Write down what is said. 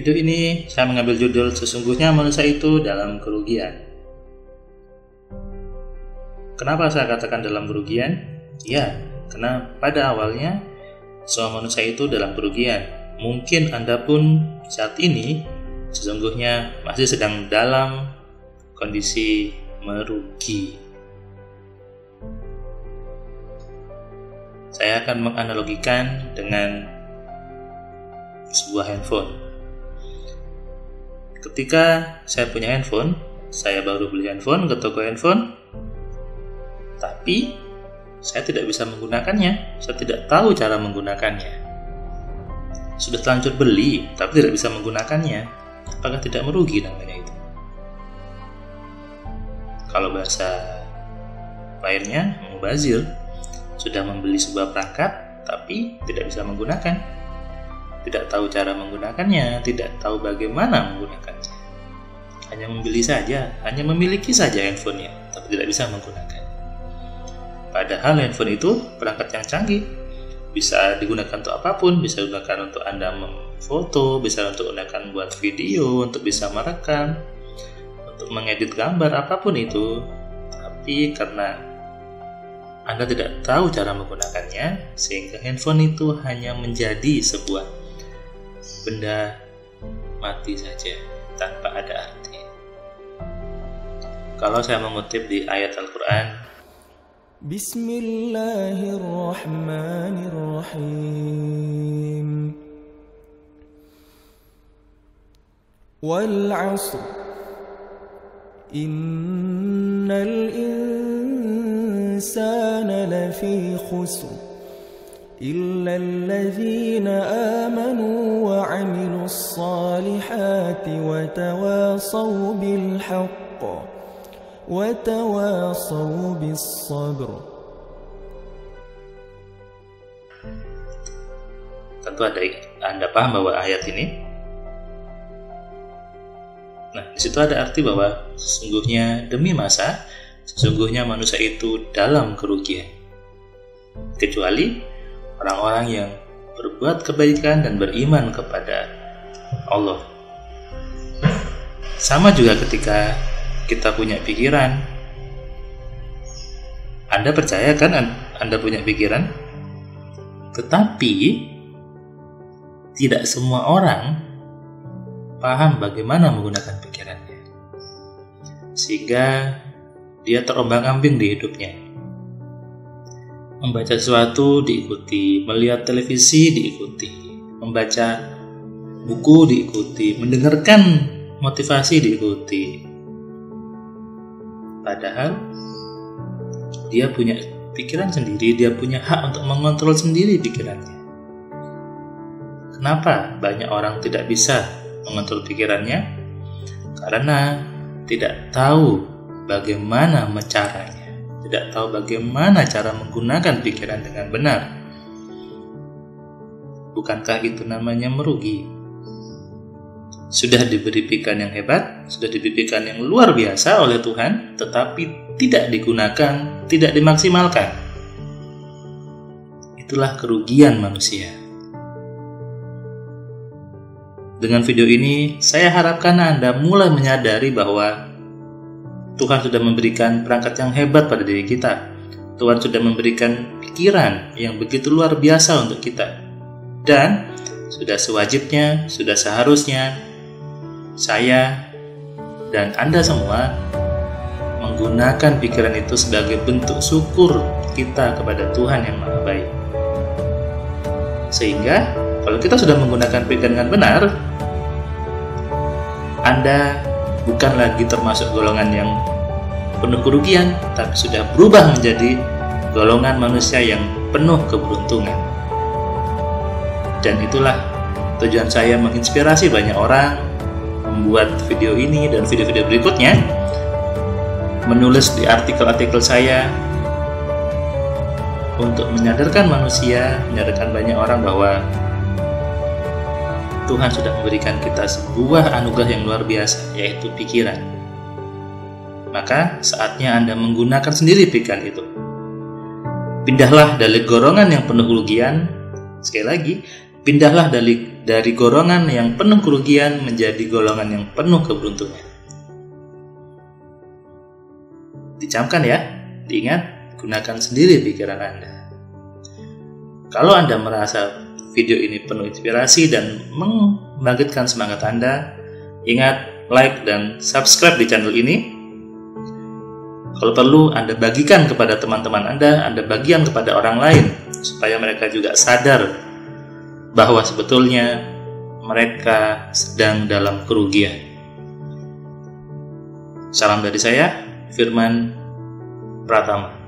video ini saya mengambil judul sesungguhnya manusia itu dalam kerugian. Kenapa saya katakan dalam kerugian? Ya, karena pada awalnya semua manusia itu dalam kerugian. Mungkin Anda pun saat ini sesungguhnya masih sedang dalam kondisi merugi. Saya akan menganalogikan dengan sebuah handphone. Ketika saya punya handphone, saya baru beli handphone ke toko handphone, tapi saya tidak bisa menggunakannya, saya tidak tahu cara menggunakannya. Sudah terlanjur beli, tapi tidak bisa menggunakannya. Apakah tidak merugi namanya itu? Kalau bahasa lainnya, mubazir. Sudah membeli sebuah perangkat, tapi tidak bisa menggunakan. Tidak tahu cara menggunakannya, tidak tahu bagaimana menggunakannya. Hanya membeli saja, hanya memiliki saja handphonenya, tapi tidak bisa menggunakan. Padahal handphone itu perangkat yang canggih, bisa digunakan untuk apapun, bisa digunakan untuk Anda memfoto, bisa untuk digunakan buat video, untuk bisa merekam, untuk mengedit gambar, apapun itu. Tapi karena Anda tidak tahu cara menggunakannya, sehingga handphone itu hanya menjadi sebuah benda mati saja, tanpa ada arti. Kalau saya mengutip di ayat Al-Quran, Bismillahirrahmanirrahim. Wal 'ashr. Innal insana lafi khusr. Illa alladhina amanu wa 'amilus salihati wa tawasaw bil haqq wa tawasaw bis sabr. Tentu Anda paham bahwa ayat ini, di situ ada arti bahwa sesungguhnya demi masa, sesungguhnya manusia itu dalam kerugian. Kecuali orang-orang yang berbuat kebaikan dan beriman kepada Allah. Sama juga ketika kita punya pikiran. Anda percaya kan Anda punya pikiran? Tetapi tidak semua orang paham bagaimana menggunakan pikirannya, sehingga dia terombang-ambing di hidupnya. Membaca sesuatu diikuti, melihat televisi diikuti, membaca buku diikuti, mendengarkan motivasi diikuti. Padahal dia punya pikiran sendiri, dia punya hak untuk mengontrol sendiri pikirannya. Kenapa banyak orang tidak bisa mengontrol pikirannya? Karena tidak tahu bagaimana caranya, tidak tahu bagaimana cara menggunakan pikiran dengan benar. Bukankah itu namanya merugi? Sudah diberi pikiran yang hebat, sudah diberi pikiran yang luar biasa oleh Tuhan, tetapi tidak digunakan, tidak dimaksimalkan. Itulah kerugian manusia. Dengan video ini, saya harapkan Anda mulai menyadari bahwa Tuhan sudah memberikan perangkat yang hebat pada diri kita. Tuhan sudah memberikan pikiran yang begitu luar biasa untuk kita. Dan sudah sewajibnya, sudah seharusnya saya dan Anda semua menggunakan pikiran itu sebagai bentuk syukur kita kepada Tuhan yang Maha Baik. Sehingga kalau kita sudah menggunakan pikiran dengan benar, Anda bukan lagi termasuk golongan yang penuh kerugian, tapi sudah berubah menjadi golongan manusia yang penuh keberuntungan. Dan itulah tujuan saya menginspirasi banyak orang membuat video ini dan video-video berikutnya, menulis di artikel-artikel saya untuk menyadarkan manusia, menyadarkan banyak orang bahwa Tuhan sudah memberikan kita sebuah anugerah yang luar biasa, yaitu pikiran. Maka saatnya Anda menggunakan sendiri pikiran itu. Pindahlah dari golongan yang penuh kerugian, sekali lagi, Pindahlah dari golongan yang penuh kerugian menjadi golongan yang penuh keberuntungan. Dicamkan ya, diingat, gunakan sendiri pikiran Anda. Kalau Anda merasa video ini penuh inspirasi dan membangkitkan semangat Anda, ingat, like dan subscribe di channel ini. Kalau perlu, Anda bagikan kepada teman-teman Anda bagikan kepada orang lain, supaya mereka juga sadar bahwa sebetulnya mereka sedang dalam kerugian. Salam dari saya, Firman Pratama.